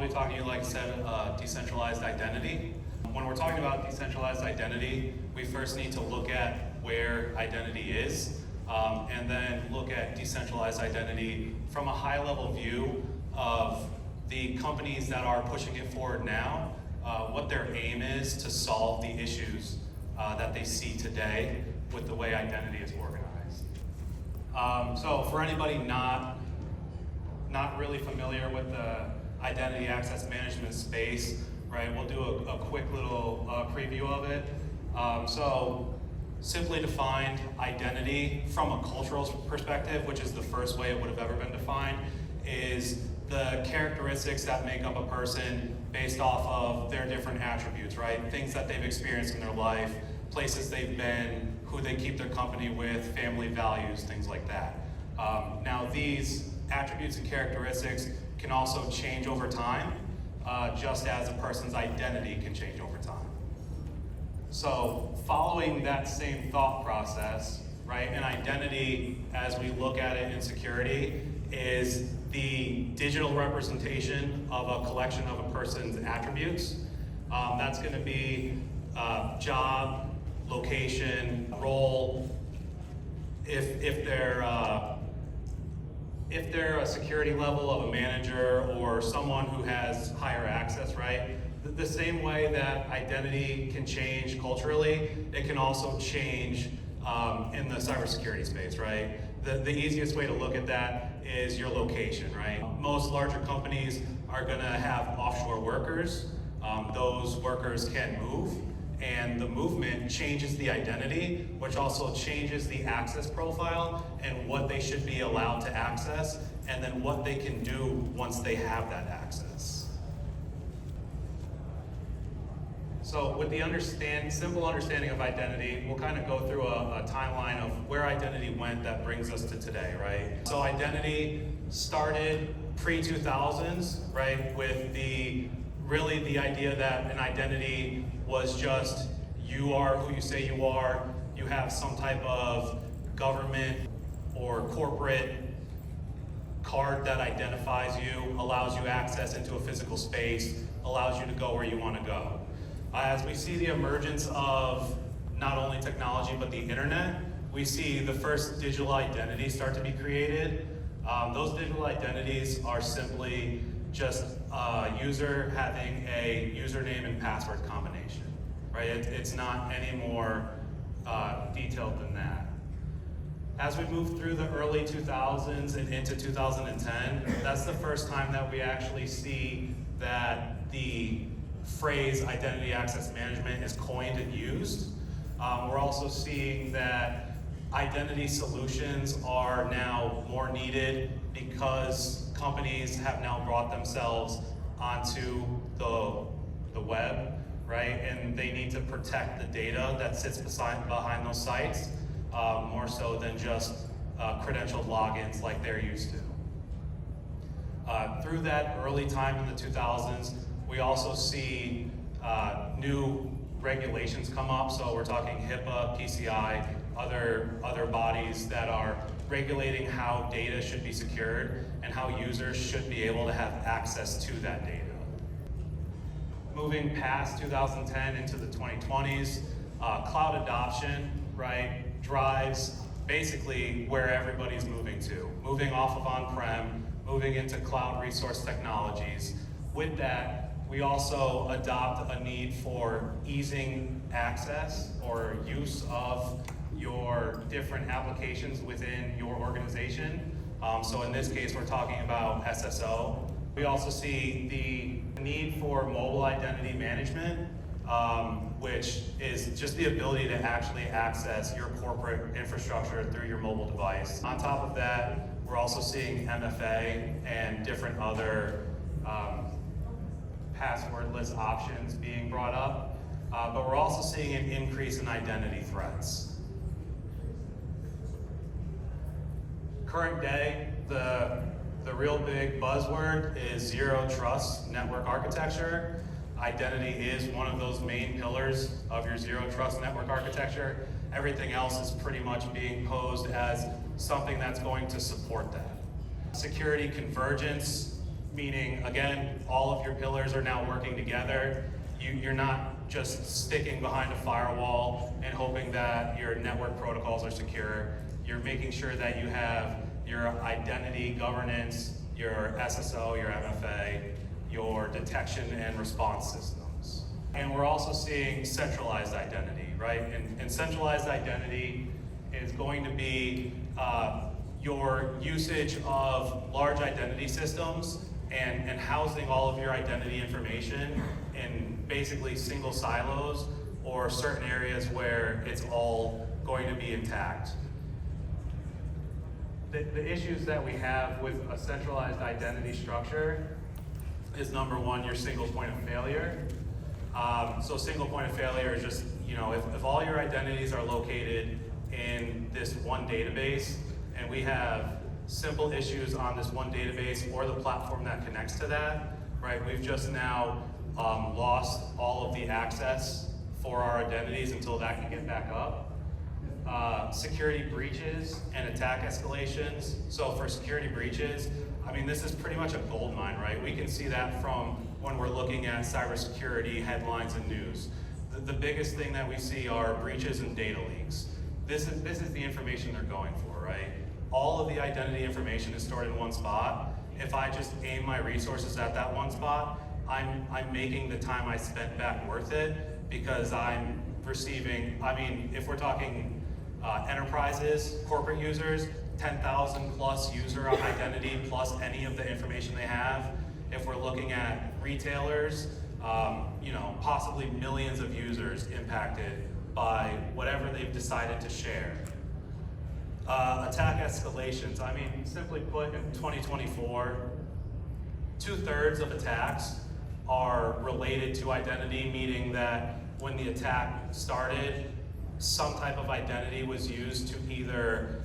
I'll be talking to you, like I said, decentralized identity. When we're talking about decentralized identity, we first need to look at where identity is, and then look at decentralized identity from a high-level view of the companies that are pushing it forward now, what their aim is to solve the issues that they see today with the way identity is organized. So for anybody not really familiar with the identity access management space, right, we'll do a quick little preview of it. So simply defined, identity from a cultural perspective, which is the first way it would have ever been defined, is the characteristics that make up a person based off of their different attributes, right? Things that they've experienced in their life, places they've been, who they keep their company with, family values, things like that. Now these attributes and characteristics can also change over time, just as a person's identity can change over time. So following that same thought process, right, an identity, as we look at it in security, is the digital representation of a collection of a person's attributes. That's going to be job, location, role. If they're a security level of a manager or someone who has higher access, right? The same way that identity can change culturally, it can also change in the cybersecurity space, right? The easiest way to look at that is your location, right? Most larger companies are gonna have offshore workers. Those workers can move, and the movement changes the identity, which also changes the access profile and what they should be allowed to access, and then what they can do once they have that access. So with the simple understanding of identity, we'll kind of go through a timeline of where identity went that brings us to today, right? So identity started pre-2000s, right, with really the idea that an identity was just you are who you say you are, you have some type of government or corporate card that identifies you, allows you access into a physical space, allows you to go where you want to go. As we see the emergence of not only technology but the internet, we see the first digital identities start to be created. Those digital identities are simply just a user having a username and password combination, right? It's not any more detailed than that. As we move through the early 2000s and into 2010, that's the first time that we actually see that the phrase identity access management is coined and used. We're also seeing that identity solutions are now more needed because companies have now brought themselves onto the web, right? And they need to protect the data that sits behind those sites, more so than just credentialed logins like they're used to. Through that early time in the 2000s, we also see new regulations come up. So we're talking HIPAA, PCI, other bodies that are regulating how data should be secured and how users should be able to have access to that data. Moving past 2010 into the 2020s, cloud adoption, right, drives basically where everybody's moving to. Moving off of on-prem, moving into cloud resource technologies. With that, we also adopt a need for easing access or use of your different applications within your organization. So in this case, we're talking about SSO. We also see the need for mobile identity management, which is just the ability to actually access your corporate infrastructure through your mobile device. On top of that, we're also seeing MFA and different other passwordless options being brought up, but we're also seeing an increase in identity threats. Current day, the real big buzzword is zero trust network architecture. Identity is one of those main pillars of your zero trust network architecture. Everything else is pretty much being posed as something that's going to support that. Security convergence meaning, again, all of your pillars are now working together. You're not just sticking behind a firewall and hoping that your network protocols are secure. You're making sure that you have your identity governance, your SSO, your MFA, your detection and response systems. And we're also seeing centralized identity, right? And centralized identity is going to be your usage of large identity systems and housing all of your identity information in basically single silos or certain areas where it's all going to be intact. The issues that we have with a centralized identity structure is, number one, your single point of failure. So single point of failure is just, if all your identities are located in this one database, and we have simple issues on this one database or the platform that connects to that, right? We've just now lost all of the access for our identities until that can get back up. Security breaches and attack escalations. So for security breaches, this is pretty much a gold mine, right? We can see that from when we're looking at cybersecurity headlines and news. The biggest thing that we see are breaches and data leaks. This is the information they're going for, right? All of the identity information is stored in one spot. If I just aim my resources at that one spot, I'm making the time I spent back worth it, because I'm receiving, if we're talking enterprises, corporate users, 10,000 plus user identity plus any of the information they have. If we're looking at retailers, possibly millions of users impacted by whatever they've decided to share. Attack escalations. Simply put, in 2024, 2/3 of attacks are related to identity, meaning that when the attack started, some type of identity was used to either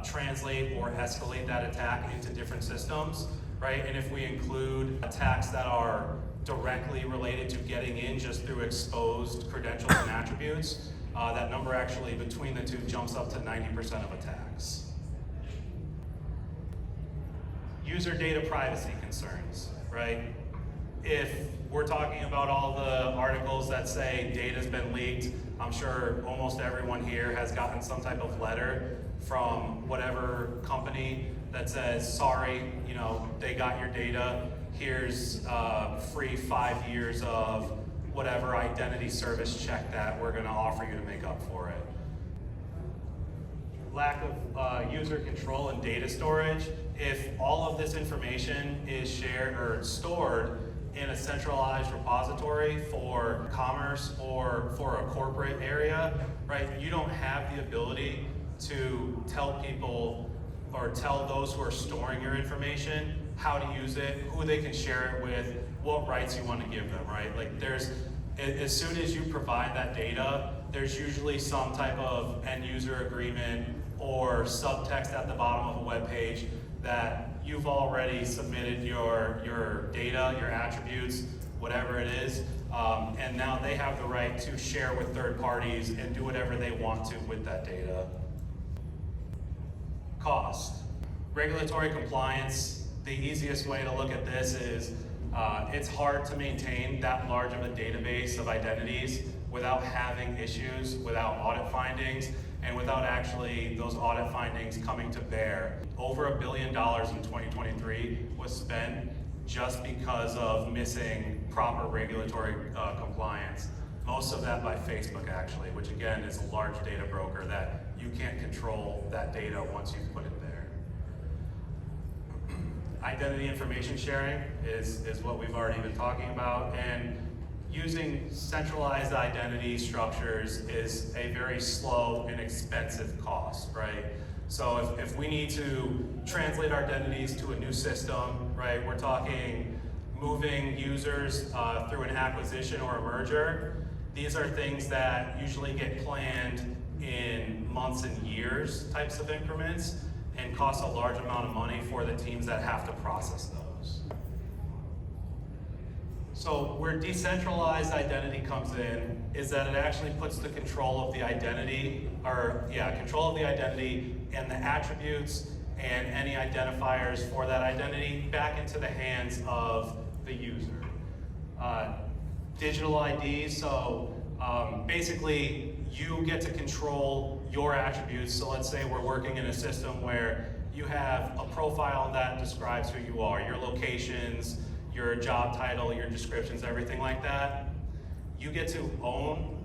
translate or escalate that attack into different systems, right? And if we include attacks that are directly related to getting in just through exposed credentials and attributes, that number actually between the two jumps up to 90% of attacks. User data privacy concerns, right? If we're talking about all the articles that say data's been leaked, I'm sure almost everyone here has gotten some type of letter from whatever company that says, sorry, they got your data, here's free 5 years of whatever identity service check that we're gonna offer you to make up for it. Lack of user control and data storage. If all of this information is shared or stored in a centralized repository for commerce or for a corporate area, right, you don't have the ability to tell people or tell those who are storing your information how to use it, who they can share it with, what rights you want to give them, right? As soon as you provide that data, there's usually some type of end user agreement or subtext at the bottom of a web page that you've already submitted your data, your attributes, whatever it is, and now they have the right to share with third parties and do whatever they want to with that data. Cost. Regulatory compliance, the easiest way to look at this is it's hard to maintain that large of a database of identities without having issues, without audit findings, and without actually those audit findings coming to bear. Over $1 billion in 2023 was spent just because of missing proper regulatory compliance. Most of that by Facebook, actually, which again is a large data broker that you can't control that data once you put it there. Identity information sharing is what we've already been talking about, and using centralized identity structures is a very slow and expensive cost, right? So if we need to translate our identities to a new system, right, we're talking moving users through an acquisition or a merger. These are things that usually get planned in months and years types of increments and cost a large amount of money for the teams that have to process those. So where decentralized identity comes in is that it actually puts the control of the identity, control of the identity and the attributes and any identifiers for that identity back into the hands of the user. Digital IDs, so basically you get to control your attributes. So let's say we're working in a system where you have a profile that describes who you are, your locations, your job title, your descriptions, everything like that. You get to own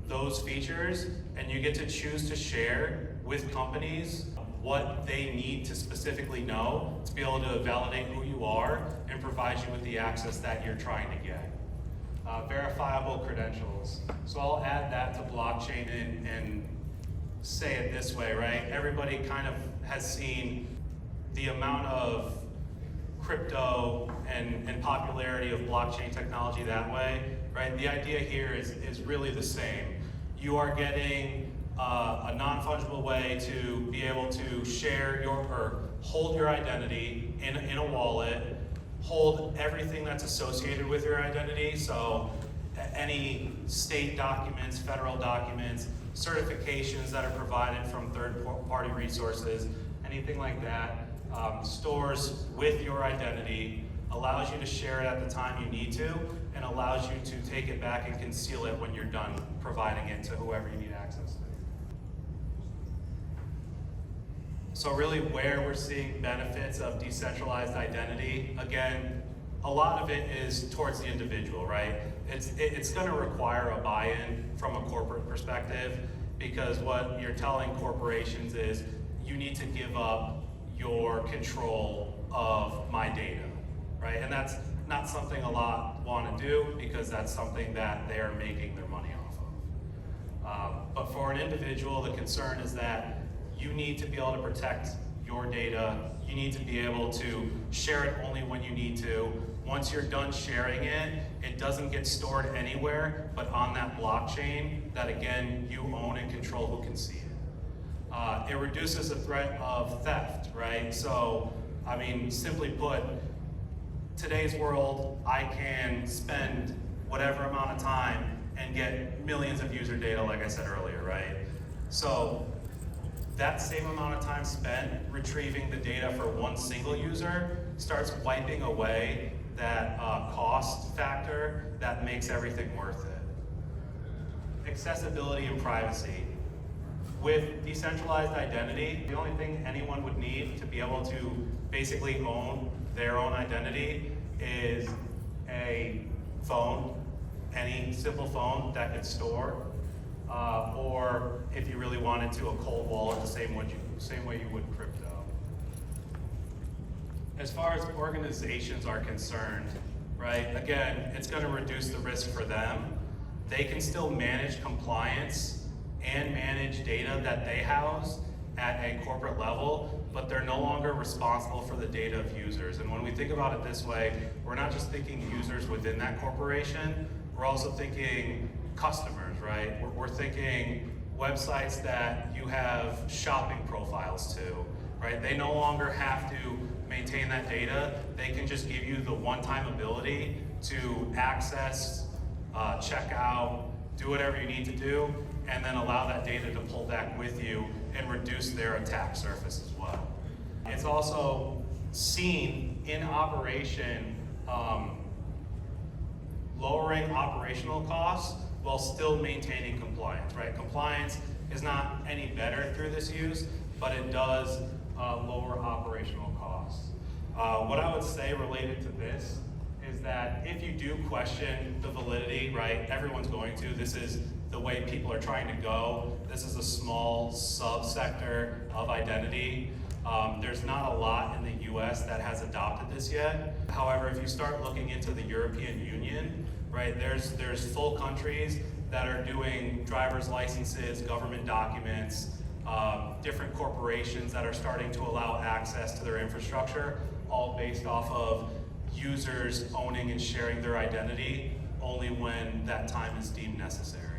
those features, and you get to choose to share with companies what they need to specifically know to be able to validate who you are and provide you with the access that you're trying to get. Verifiable credentials. So I'll add that to blockchain and say it this way, right? Everybody kind of has seen the amount of crypto and popularity of blockchain technology that way, right? The idea here is really the same. You are getting a non-fungible way to be able to share or hold your identity in a wallet, hold everything that's associated with your identity, so any state documents, federal documents, certifications that are provided from third-party resources, anything like that, stores with your identity, allows you to share it at the time you need to, and allows you to take it back and conceal it when you're done providing it to whoever you need access to. So really where we're seeing benefits of decentralized identity, again, a lot of it is towards the individual, right? It's gonna require a buy-in from a corporate perspective, because what you're telling corporations is you need to give up your control of my data, right? And that's not something a lot want to do, because that's something that they are making their money off of. But for an individual, the concern is that you need to be able to protect your data. You need to be able to share it only when you need to. Once you're done sharing it, it doesn't get stored anywhere but on that blockchain that, again, you own and control who can see it. It reduces the threat of theft, right? So, I mean, simply put, today's world, I can spend whatever amount of time and get millions of user data, like I said earlier, right? So that same amount of time spent retrieving the data for one single user starts wiping away that cost factor that makes everything worth it. Accessibility and privacy. With decentralized identity, the only thing anyone would need to be able to basically own their own identity is a phone, any simple phone that could store, or if you really wanted to, a cold wallet, the same way you would crypto. As far as organizations are concerned, right, again, it's going to reduce the risk for them. They can still manage compliance and manage data that they house at a corporate level, but they're no longer responsible for the data of users. And when we think about it this way, we're not just thinking users within that corporation, we're also thinking customers, right? We're thinking websites that you have shopping profiles to, right? They no longer have to maintain that data. They can just give you the one-time ability to access, check out, do whatever you need to do, and then allow that data to pull back with you and reduce their attack surface as well. It's also seen in operation, lowering operational costs while still maintaining compliance, right? Compliance is not any better through this use, but it does lower operational costs. What I would say related to this is that if you do question the validity, right, everyone's going to, this is the way people are trying to go. This is a small subsector of identity. There's not a lot in the US that has adopted this yet. However, if you start looking into the European Union, right, there's full countries that are doing driver's licenses, government documents, different corporations that are starting to allow access to their infrastructure, all based off of users owning and sharing their identity only when that time is deemed necessary.